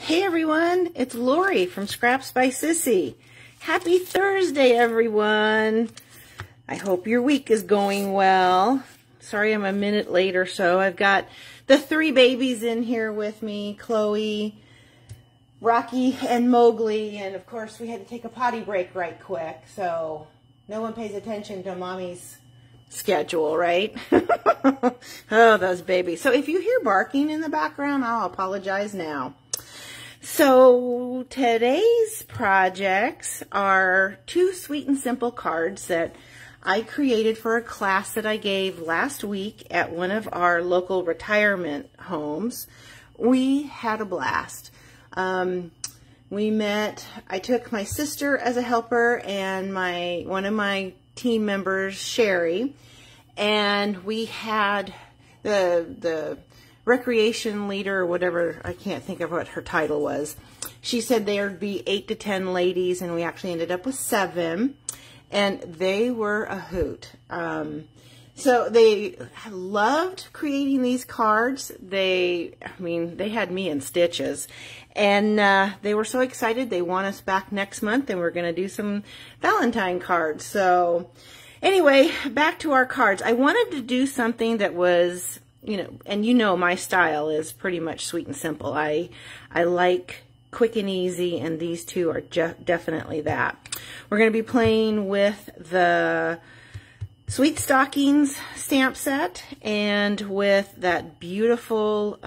Hey everyone, it's Lori from Scraps by Sissy. Happy Thursday everyone. I hope your week is going well. Sorry I'm a minute late or so. I've got the three babies in here with me, Chloe, Rocky, and Mowgli, and of course we had to take a potty break right quick, so no one pays attention to Mommy's schedule, right? Oh, those babies. So if you hear barking in the background, I'll apologize now. So today's projects are two sweet and simple cards that I created for a class that I gave last week at one of our local retirement homes. We had a blast. We met, I took my sister as a helper and one of my team members, Sherry, and we had the recreation leader or whatever, I can't think of what her title was. She said there would be 8 to 10 ladies, and we actually ended up with 7, and they were a hoot. So they loved creating these cards. I mean, they had me in stitches, and they were so excited. They want us back next month, and we're going to do some Valentine cards. So anyway, back to our cards. I wanted to do something that was, and my style is pretty much sweet and simple. I like quick and easy, and these two are definitely that. We're going to be playing with the Sweet Stockings stamp set and with that beautiful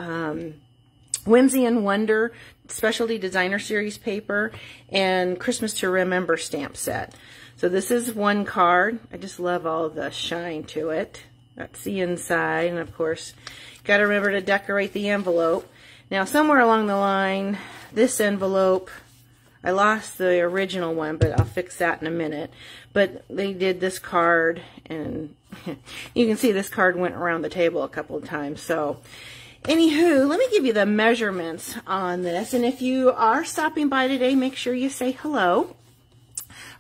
Whimsy and Wonder Specialty Designer Series paper and Christmas to Remember stamp set. So this is one card. I just love all the shine to it. That's the inside, and of course, got to remember to decorate the envelope. Now, somewhere along the line, this envelope, I lost the original one, but I'll fix that in a minute. But they did this card, and you can see this card went around the table a couple of times. So, anywho, let me give you the measurements on this. And if you are stopping by today, make sure you say hello.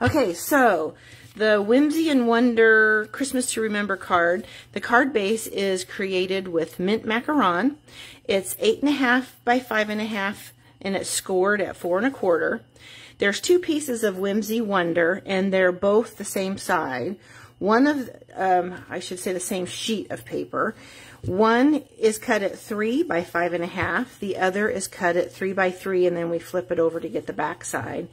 Okay, so the Whimsy and Wonder Christmas to Remember card, the card base is created with mint macaron. It's 8.5 by 5.5, and it's scored at 4 1/4. There's 2 pieces of Whimsy Wonder, and they're both the same side. One of, I should say the same sheet of paper. One is cut at 3 by 5.5. The other is cut at 3 by 3, and then we flip it over to get the back side.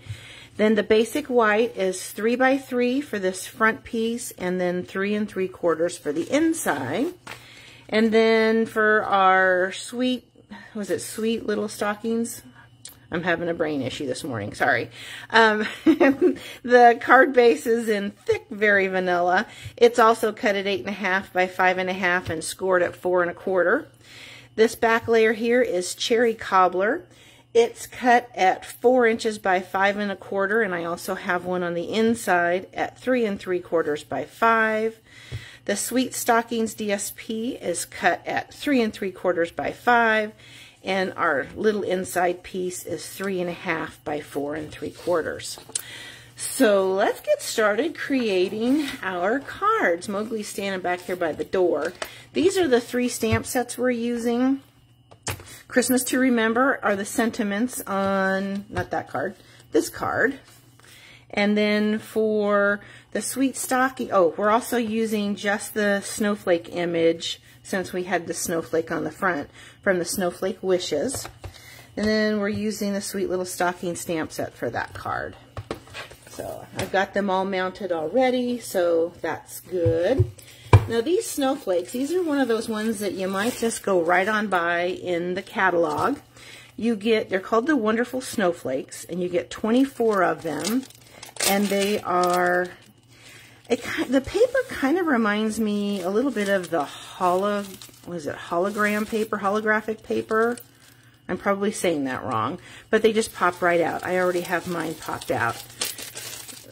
Then the basic white is 3 by 3 for this front piece, and then 3 3/4 for the inside. And then for our sweet little stockings? I'm having a brain issue this morning, sorry. The card base is in thick Very Vanilla. It's also cut at 8.5 by 5.5 and scored at 4 1/4. This back layer here is Cherry Cobbler. It's cut at 4 inches by 5 1/4, and I also have one on the inside at 3 3/4 by 5. The Sweet Stockings DSP is cut at 3 3/4 by 5, and our little inside piece is 3.5 by 4 3/4. So let's get started creating our cards. Mowgli's standing back here by the door. These are the 3 stamp sets we're using. Christmas to Remember are the sentiments on, not that card, this card. And then for the Sweet Stocking, we're also using just the snowflake image since we had the snowflake on the front from the Snowflake Wishes. And then we're using the Sweet Little Stocking stamp set for that card. So I've got them all mounted already, so that's good. Now these snowflakes, these are one of those ones that you might just go right on by in the catalog. They're called the Wonderful Snowflakes, and you get 24 of them, and they are, the paper kind of reminds me a little bit of the hologram paper, holographic paper. I'm probably saying that wrong, but they just pop right out. I already have mine popped out.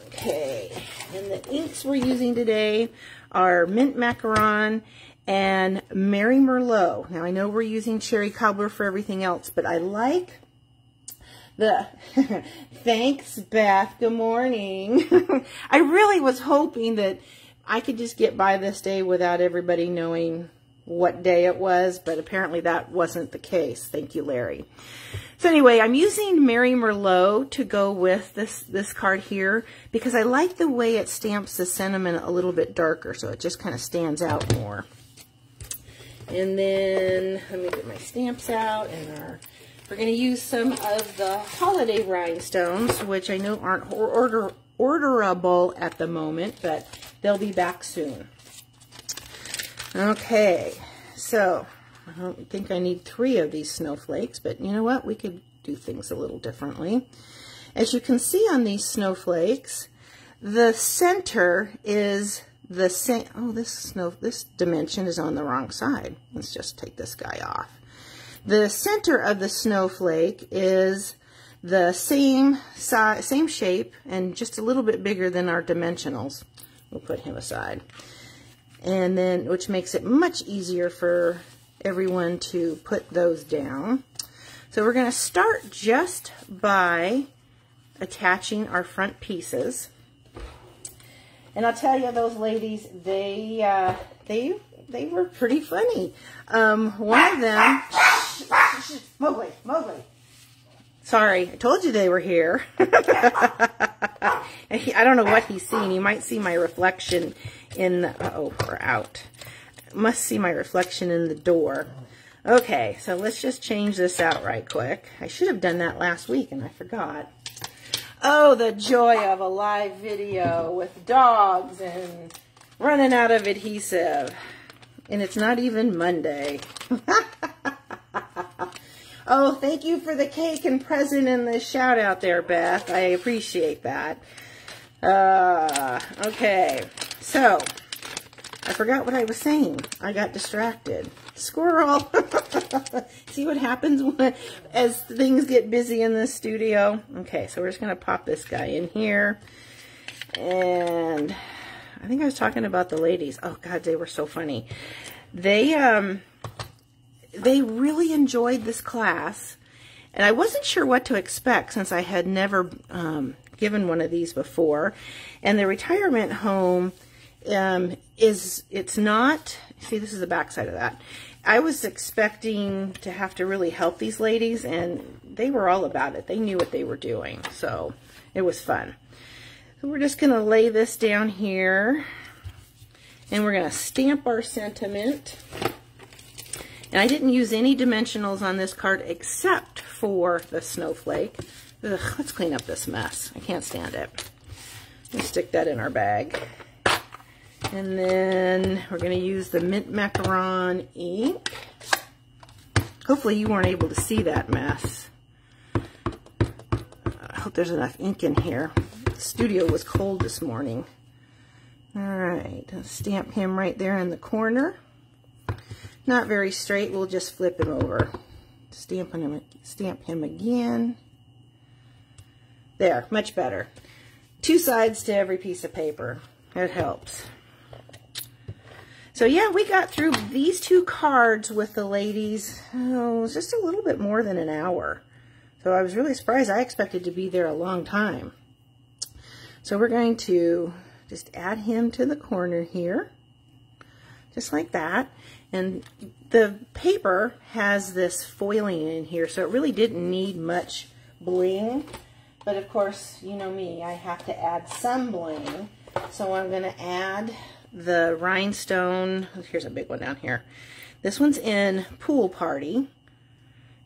Okay, and the inks we're using today are Mint Macaron and Merry Merlot. Now I know we're using Cherry Cobbler for everything else, but I like the, thanks Beth, good morning. I really was hoping that I could just get by this day without everybody knowing what day it was, but apparently that wasn't the case. Thank you, Larry. So anyway, I'm using Mary Merlot to go with this card here because I like the way it stamps the sentiment a little bit darker, so it just kind of stands out more. And then let me get my stamps out, and we're going to use some of the holiday rhinestones, which I know aren't orderable at the moment, but they'll be back soon. Okay, so I don't think I need 3 of these snowflakes, but you know what? We could do things a little differently. As you can see on these snowflakes, the center is the same. Oh, this dimension is on the wrong side. Let's just take this guy off. The center of the snowflake is the same size, same shape, and just a little bit bigger than our dimensionals. We'll put him aside. And then, which makes it much easier for everyone to put those down. So we're going to start just by attaching our front pieces. And I'll tell you, those ladies, they were pretty funny. One of them, Mowgli. Sorry, I told you they were here. I don't know what he's seeing. He might see my reflection in the, uh-oh, we're out. Must see my reflection in the door. Okay, so let's just change this out right quick. I should have done that last week and I forgot. Oh, the joy of a live video with dogs and running out of adhesive. And it's not even Monday. Oh, thank you for the cake and present and the shout out there, Beth. I appreciate that. Okay, so I forgot what I was saying. I got distracted. Squirrel. See what happens as things get busy in the studio? Okay, so we're just going to pop this guy in here. And I think I was talking about the ladies. Oh, God, they were so funny. They really enjoyed this class. And I wasn't sure what to expect since I had never given one of these before. And the retirement home it's not, see, this is the back side of that. I was expecting to have to really help these ladies, and they were all about it. They knew what they were doing, so it was fun. So we're just going to lay this down here, and we're going to stamp our sentiment. And I didn't use any dimensionals on this card except for the snowflake. Ugh, let's clean up this mess. I can't stand it. Let's stick that in our bag. And then we're going to use the mint macaron ink. Hopefully you weren't able to see that mess. I hope there's enough ink in here. The studio was cold this morning. Alright, stamp him right there in the corner. Not very straight, we'll just flip him over. Stamp him again. There, much better. 2 sides to every piece of paper. It helps. So yeah, we got through these 2 cards with the ladies, oh, it was just a little bit more than an hour. So I was really surprised. I expected to be there a long time. So we're going to just add him to the corner here, just like that. And the paper has this foiling in here, so it really didn't need much bling. But of course, you know me, I have to add some bling. So I'm going to add the rhinestone. Here's a big one down here. This one's in Pool Party,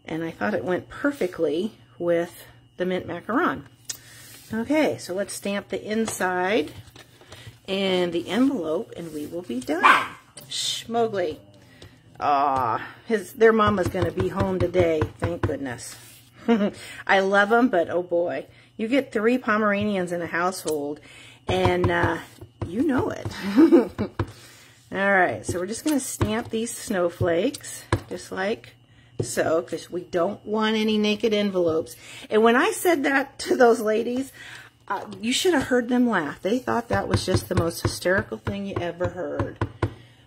and I thought it went perfectly with the mint macaron. Okay, so let's stamp the inside and the envelope, and we will be done. Shh, Mowgli. Aw, their mama's going to be home today, thank goodness. I love them, but oh boy, you get 3 Pomeranians in a household, and you know it. Alright, so we're just going to stamp these snowflakes, just like so, because we don't want any naked envelopes. And when I said that to those ladies, you should have heard them laugh. They thought that was just the most hysterical thing you ever heard.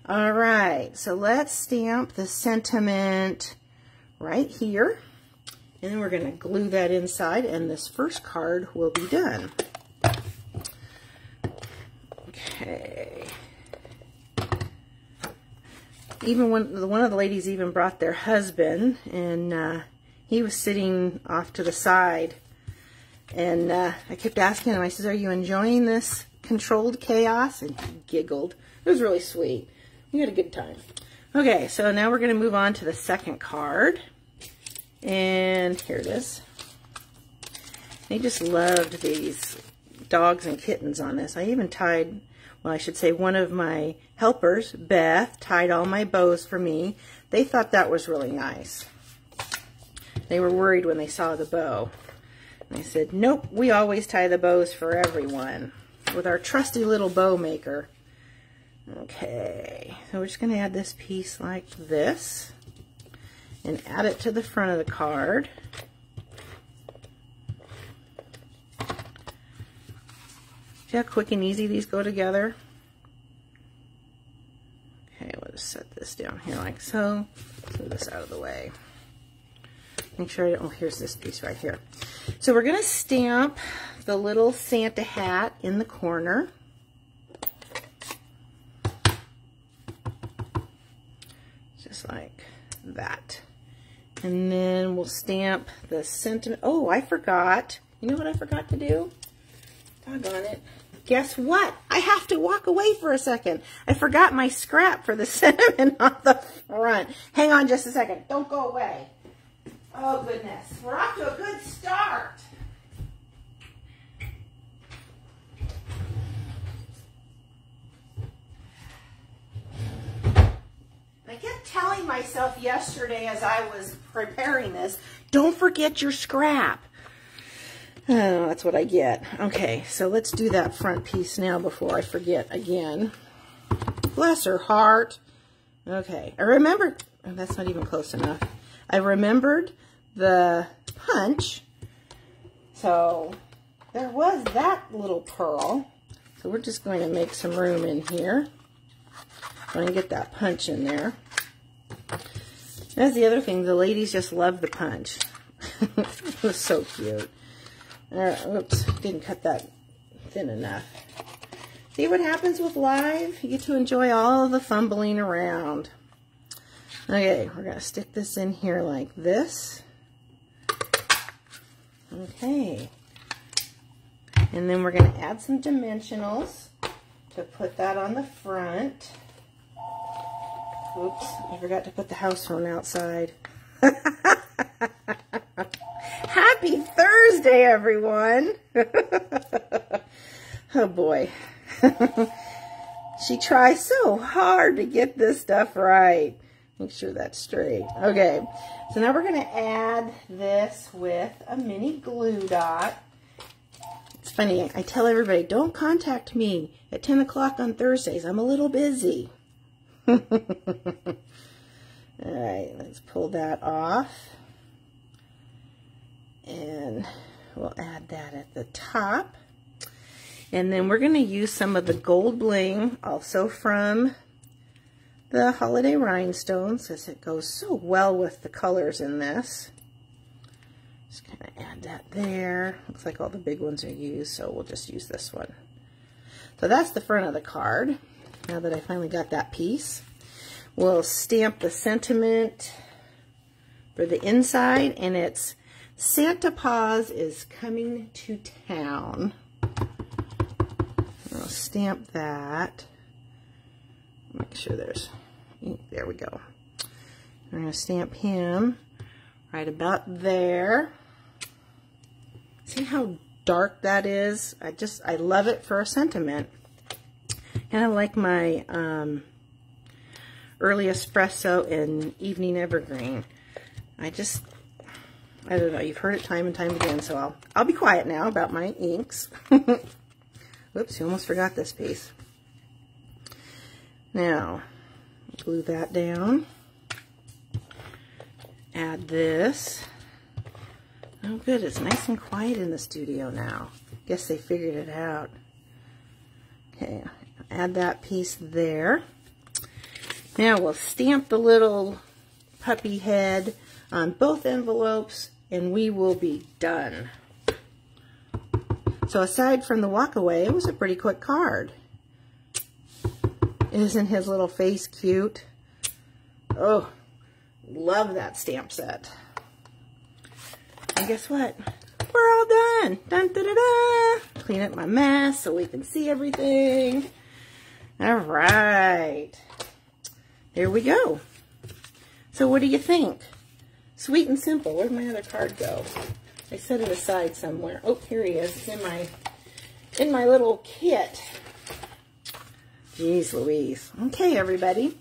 Alright, so let's stamp the sentiment right here. And then we're going to glue that inside, and this first card will be done. Okay. even one of the ladies even brought their husband, and he was sitting off to the side. And I kept asking him, I said, "Are you enjoying this controlled chaos?" And he giggled. It was really sweet. We had a good time. Okay, so now we're going to move on to the second card. And here it is. They just loved these dogs and kittens on this. I even tied, well, I should say one of my helpers, Beth, tied all my bows for me. They thought that was really nice. They were worried when they saw the bow. And I said, nope, we always tie the bows for everyone with our trusty little bow maker. Okay, so we're just going to add this piece like this and add it to the front of the card. See how quick and easy these go together? Okay, we'll just set this down here like so. Move this out of the way. Make sure I don't, oh, here's this piece right here. So we're going to stamp the little Santa hat in the corner. Just like that. And then we'll stamp the sentiment. Oh, I forgot. You know what I forgot to do? Doggone it. Guess what? I have to walk away for a second. I forgot my scrap for the sentiment on the front. Hang on just a second. Don't go away. Oh, goodness. We're off to a good start. I kept telling myself yesterday as I was preparing this, don't forget your scrap. Oh, that's what I get. Okay, so let's do that front piece now before I forget again. Bless her heart. Okay, I remembered, oh, that's not even close enough. I remembered the punch. So there was that little pearl. So we're just going to make some room in here. I'm going to get that punch in there. That's the other thing. The ladies just love the punch. It was so cute. Oops, didn't cut that thin enough. See what happens with live? You get to enjoy all the fumbling around. Okay, we're going to stick this in here like this. Okay. And then we're going to add some dimensionals to put that on the front. Oops, I forgot to put the house phone outside. Happy Thursday, everyone. Oh, boy. She tries so hard to get this stuff right. Make sure that's straight. Okay, so now we're going to add this with a mini glue dot. It's funny, I tell everybody, don't contact me at 10 o'clock on Thursdays. I'm a little busy. All right, let's pull that off. And we'll add that at the top. And then we're going to use some of the gold bling, also from the holiday rhinestones, because it goes so well with the colors in this. Just kind of add that there. Looks like all the big ones are used, so we'll just use this one. So that's the front of the card. Now that I finally got that piece, we'll stamp the sentiment for the inside, and it's Santa Paws is coming to town. I'll stamp that. Make sure there's ink. There we go. We're going to stamp him right about there. See how dark that is? I love it for a sentiment. And I like my early espresso and evening evergreen. I don't know, you've heard it time and time again, so I'll be quiet now about my inks. Whoops, you almost forgot this piece. Now, glue that down. Add this. Oh good, it's nice and quiet in the studio now. Guess they figured it out. Okay, add that piece there. Now we'll stamp the little puppy head on both envelopes, and we will be done. So aside from the walkaway, it was a pretty quick card. Isn't his little face cute? Oh, love that stamp set. And guess what? We're all done. Dun, da, da, da. Clean up my mess so we can see everything. All right. There we go. So what do you think? Sweet and simple. Where'd my other card go? I set it aside somewhere. Oh, here he is. It's in my little kit. Jeez Louise. Okay, everybody.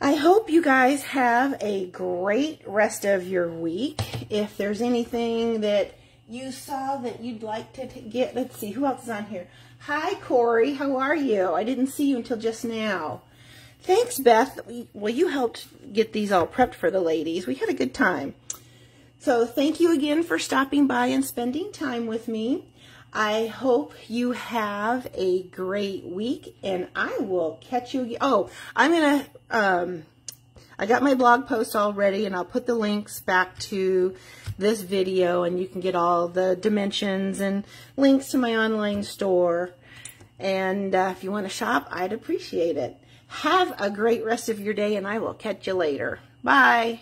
I hope you guys have a great rest of your week. If there's anything that you saw that you'd like to get, let's see, who else is on here? Hi, Corey. How are you? I didn't see you until just now. Thanks, Beth. Well, you helped get these all prepped for the ladies. We had a good time. So thank you again for stopping by and spending time with me. I hope you have a great week, and I will catch you again. Oh, I'm going to, I got my blog post all ready, and I'll put the links back to this video, and you can get all the dimensions and links to my online store. And if you want to shop, I'd appreciate it. Have a great rest of your day, and I will catch you later. Bye.